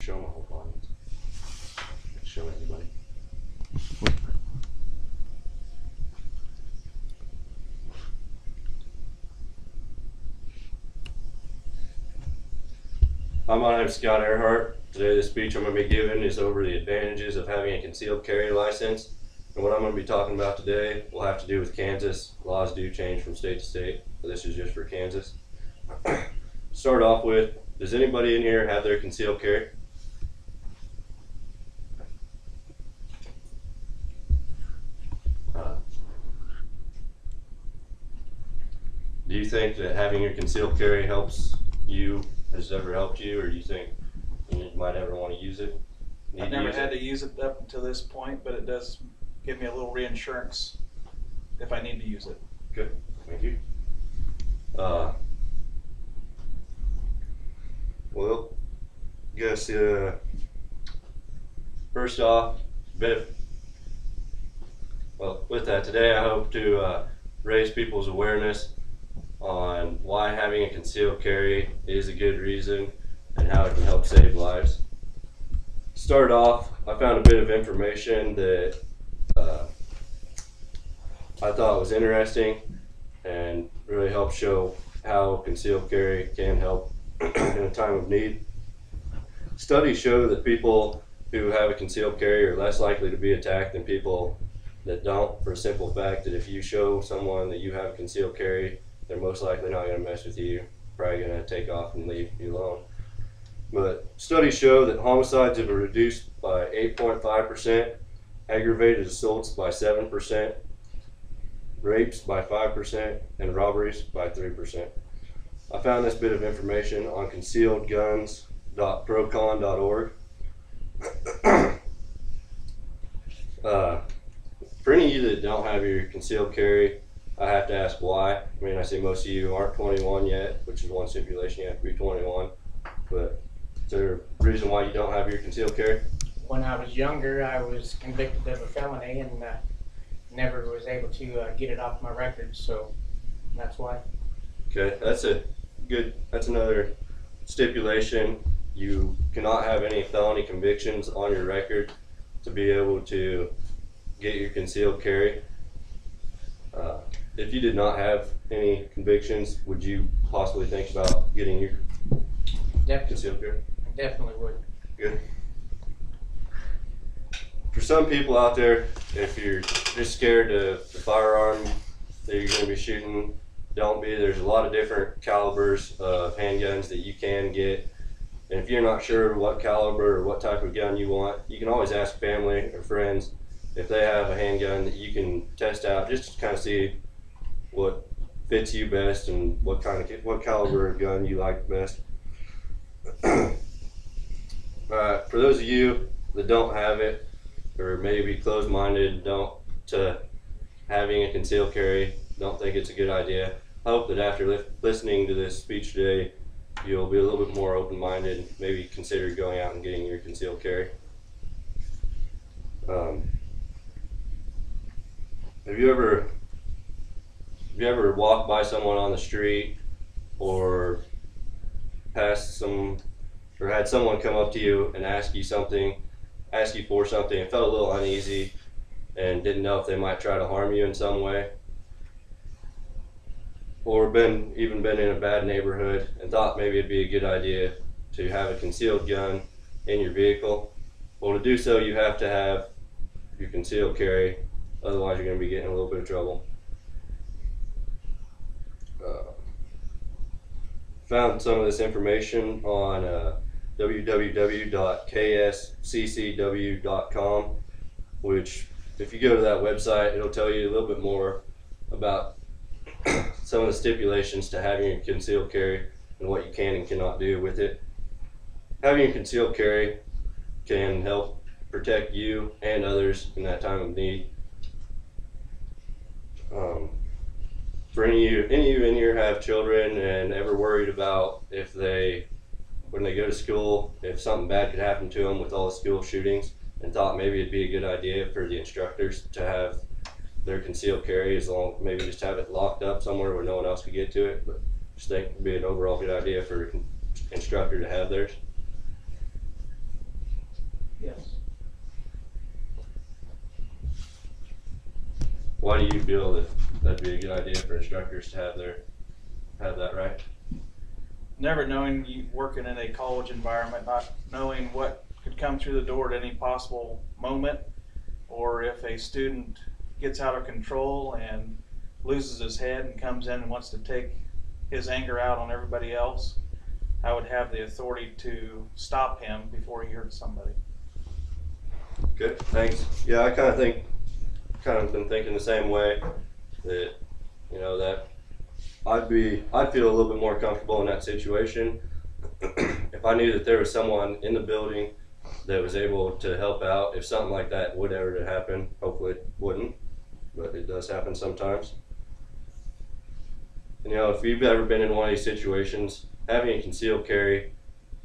show my whole audience. Show anybody. Hi, my name is Scott Arehart. Today the speech I'm going to be giving is over the advantages of having a concealed carry license. And what I'm going to be talking about today will have to do with Kansas. Laws do change from state to state, but this is just for Kansas. Start off with, does anybody in here have their concealed carry? Do you think that having your concealed carry helps you, has it ever helped you, or do you think you might ever want to use it? I've never had to use it up until this point, but it does give me a little reinsurance if I need to use it. Good, thank you. Well, I guess first off, with that today, I hope to raise people's awareness on why having a concealed carry is a good reason and how it can help save lives. Start off, I found a bit of information that I thought was interesting and really helped show how concealed carry can help in a time of need. Studies show that people who have a concealed carry are less likely to be attacked than people that don't, for a simple fact that if you show someone that you have a concealed carry, they're most likely not going to mess with you, probably going to take off and leave you alone. But studies show that homicides have been reduced by 8.5%, aggravated assaults by 7%, rapes by 5%, and robberies by 3%. I found this bit of information on concealedguns.procon.org. For any of you that don't have your concealed carry, I have to ask why. I mean, I see most of you aren't 21 yet, which is one stipulation, you have to be 21. But is there a reason why you don't have your concealed carry? When I was younger, I was convicted of a felony and never was able to get it off my record, so that's why. Okay, that's another stipulation. You cannot have any felony convictions on your record to be able to get your concealed carry. If you did not have any convictions, would you possibly think about getting your concealed carry? I definitely would. Good. For some people out there, if you're just scared of the firearm that you're going to be shooting, don't be. There's a lot of different calibers of handguns that you can get. And if you're not sure what caliber or what type of gun you want, you can always ask family or friends if they have a handgun that you can test out, just to kind of see what fits you best and what caliber of gun you like best. For those of you that don't have it, or maybe closed-minded, to having a concealed carry, don't think it's a good idea, I hope that after listening to this speech today, you'll be a little bit more open-minded, maybe consider going out and getting your concealed carry. Have you ever walked by someone on the street or had someone come up to you and ask you for something and felt a little uneasy and didn't know if they might try to harm you in some way? Or even been in a bad neighborhood and thought maybe it'd be a good idea to have a concealed gun in your vehicle? Well, to do so, you have to have your concealed carry, otherwise you're going to be getting in a little bit of trouble. Found some of this information on www.ksccw.com, which if you go to that website, it'll tell you a little bit more about some of the stipulations to having a concealed carry and what you can and cannot do with it. Having a concealed carry can help protect you and others in that time of need. For any of you in here have children and ever worried about when they go to school, if something bad could happen to them with all the school shootings, and thought maybe it'd be a good idea for the instructors to have their concealed carry, maybe just have it locked up somewhere where no one else could get to it, but just think it'd be an overall good idea for an instructor to have theirs. Why do you feel that that'd be a good idea for instructors to have that right? Never knowing you working in a college environment, not knowing what could come through the door at any possible moment, or if a student gets out of control and loses his head and comes in and wants to take his anger out on everybody else, I would have the authority to stop him before he hurts somebody. Good, thanks. Yeah, I kind of been thinking the same way, that, you know, that I'd feel a little bit more comfortable in that situation if I knew that there was someone in the building that was able to help out if something like that would ever happen. Hopefully it wouldn't, but it does happen sometimes. And, you know, if you've ever been in one of these situations, having a concealed carry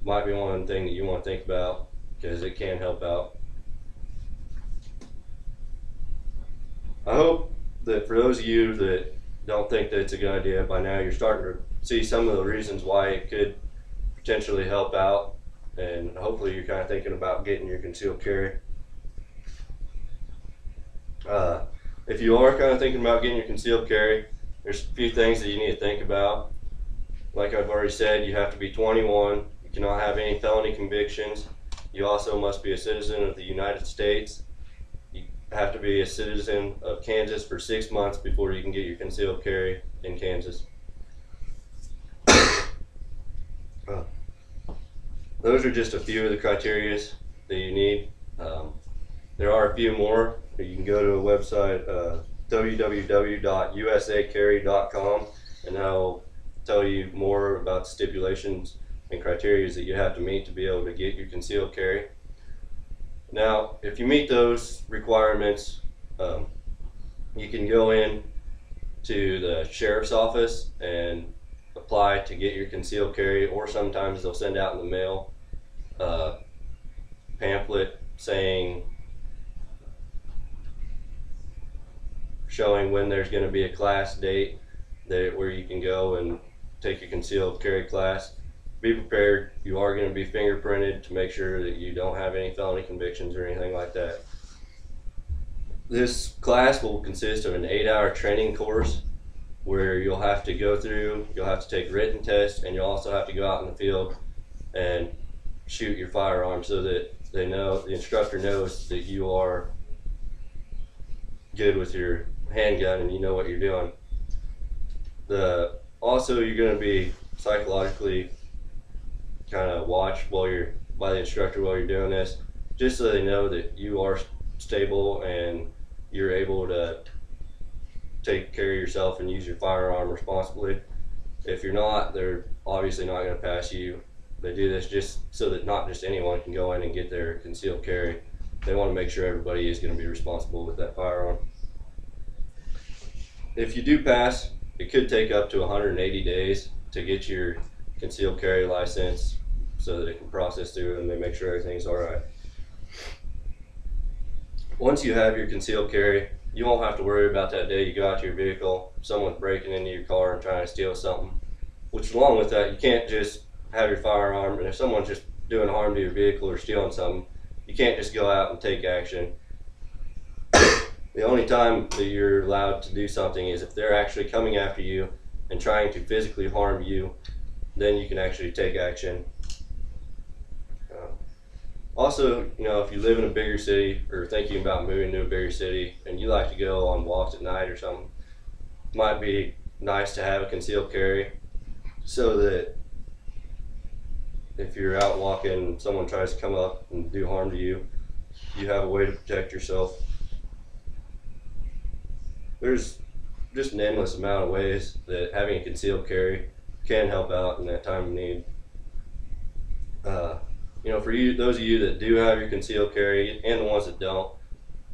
might be one thing that you want to think about, because it can help out. I hope that for those of you that don't think that it's a good idea, by now you're starting to see some of the reasons why it could potentially help out, and hopefully you're kind of thinking about getting your concealed carry. If you are kind of thinking about getting your concealed carry, there's a few things that you need to think about. Like I've already said, you have to be 21, you cannot have any felony convictions, you also must be a citizen of the United States, you have to be a citizen of Kansas for 6 months before you can get your concealed carry in Kansas. Those are just a few of the criteria that you need. There are a few more. You can go to a website, www.usacarry.com, and that'll tell you more about stipulations and criteria that you have to meet to be able to get your concealed carry. Now, if you meet those requirements, you can go in to the sheriff's office and apply to get your concealed carry, or sometimes they'll send out in the mail a pamphlet showing when there's going to be a class date where you can go and take a concealed carry class. Be prepared, you are going to be fingerprinted to make sure that you don't have any felony convictions or anything like that. This class will consist of an 8-hour training course where you'll have to take written tests, and you'll also have to go out in the field and shoot your firearm so that the instructor knows that you are good with your handgun and you know what you're doing. Also, you're going to be psychologically kind of watched by the instructor while you're doing this, just so they know that you are stable and you're able to take care of yourself and use your firearm responsibly. If you're not, they're obviously not going to pass you. They do this just so that not just anyone can go in and get their concealed carry. They want to make sure everybody is going to be responsible with that firearm. If you do pass, it could take up to 180 days to get your concealed carry license so that it can process through and they make sure everything's alright. Once you have your concealed carry, you won't have to worry about that day you go out to your vehicle, someone's breaking into your car and trying to steal something. Which, along with that, you can't just have your firearm, and if someone's just doing harm to your vehicle or stealing something, you can't just go out and take action. The only time that you're allowed to do something is if they're actually coming after you and trying to physically harm you, then you can actually take action. Also, you know, if you live in a bigger city or thinking about moving to a bigger city and you like to go on walks at night or something, it might be nice to have a concealed carry so that if you're out walking and someone tries to come up and do harm to you, you have a way to protect yourself. There's just an endless amount of ways that having a concealed carry can help out in that time of need. You know, for you, those of you that do have your concealed carry and the ones that don't,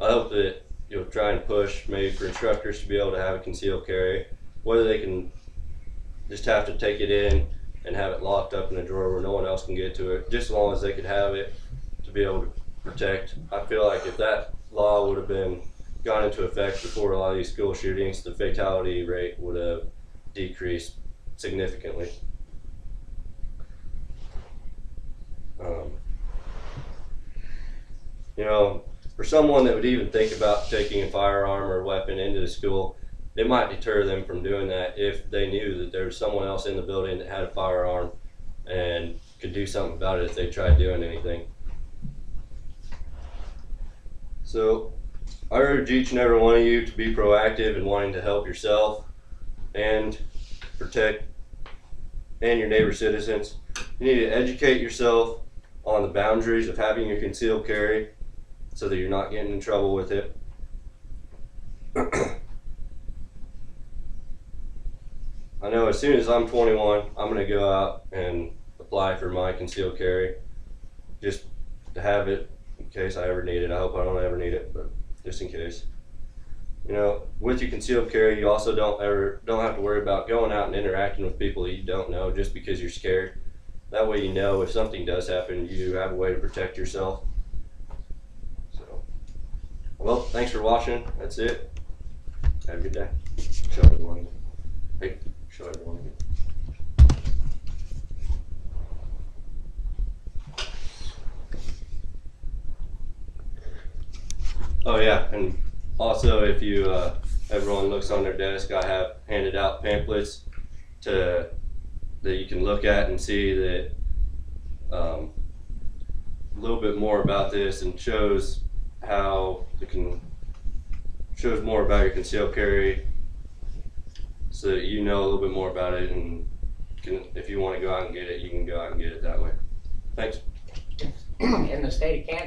I hope that you'll try and push maybe for instructors to be able to have a concealed carry, whether they can just have to take it in and have it locked up in a drawer where no one else can get to it, just as long as they could have it to be able to protect. I feel like if that law would have gone into effect before a lot of these school shootings, the fatality rate would have decreased significantly. You know, for someone that would even think about taking a firearm or weapon into the school, it might deter them from doing that if they knew that there was someone else in the building that had a firearm and could do something about it if they tried doing anything. So I urge each and every one of you to be proactive in wanting to help yourself and protect and your neighbor citizens. You need to educate yourself on the boundaries of having your concealed carry so that you're not getting in trouble with it. I know as soon as I'm 21, I'm going to go out and apply for my concealed carry just to have it in case I ever need it. I hope I don't ever need it, but just in case. You know, with your concealed carry, you also don't have to worry about going out and interacting with people that you don't know just because you're scared. That way you know if something does happen, you have a way to protect yourself. So, well, thanks for watching. That's it. Have a good day. Show everyone. Hey, show everyone. Oh yeah, and also if you everyone looks on their desk, I have handed out pamphlets that you can look at and see that a little bit more about this, and shows how shows more about your concealed carry, so that you know a little bit more about it, and if you want to go out and get it, you can go out and get it that way. Thanks. In the state of Kansas.